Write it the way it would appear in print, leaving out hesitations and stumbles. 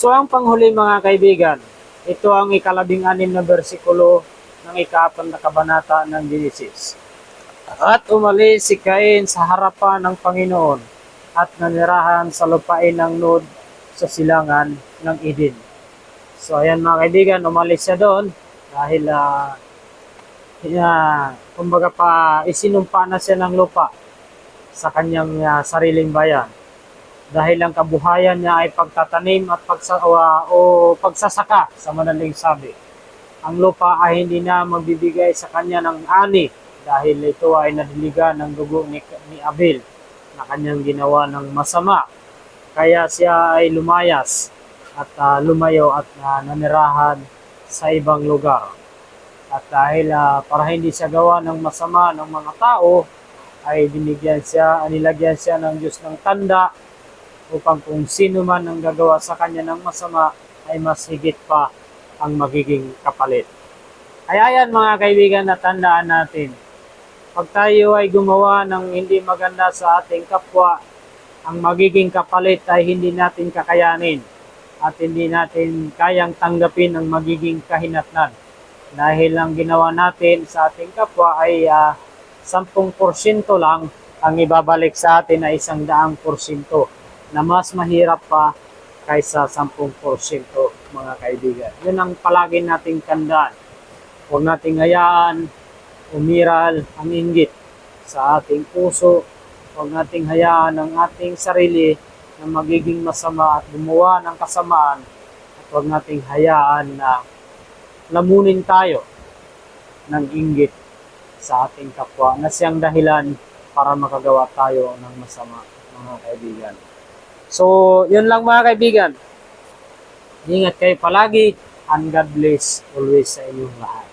So ang panghuli mga kaibigan, ito ang ika-16 na bersikulo ng ika-4 na kabanata ng Genesis. At umalis si Cain sa harapan ng Panginoon at nanirahan sa lupain ng Nod sa silangan ng Eden. So ayan mga kaibigan, umalis siya doon dahil kumbaga pa isinumpa na siya ng lupa sa kanyang sariling bayan. Dahil ang kabuhayan niya ay pagtatanim at pagsasaka sa madaling sabi. Ang lupa ay hindi na magbibigay sa kanya ng ani dahil ito ay nadiligan ng dugo ni Abel na kanyang ginawa ng masama. Kaya siya ay lumayas at lumayo at nanirahan sa ibang lugar. At dahil para hindi siya gawa ng masama ng mga tao, ay nilagyan siya ng Diyos ng tanda upang kung sino man ang gagawa sa kanya ng masama ay mas higit pa ang magiging kapalit. Kaya yan mga kaibigan, na tandaan natin. Pag tayo ay gumawa ng hindi maganda sa ating kapwa, ang magiging kapalit ay hindi natin kakayanin at hindi natin kayang tanggapin ang magiging kahinatnan. Dahil ang ginawa natin sa ating kapwa ay 10% lang, ang ibabalik sa atin ay 100% na mas mahirap pa kaysa 10% mga kaibigan. Yun ang palagi nating tandaan. Huwag nating hayaan umiral ang inggit sa ating puso. Huwag nating hayaan ang ating sarili na magiging masama at gumawa ng kasamaan. At huwag nating hayaan na lamunin tayo ng inggit sa ating kapwa na siyang dahilan para makagawa tayo ng masama mga kaibigan. So, yun lang mga kaibigan. Ingat kayo palagi and God bless always sa inyong lahat.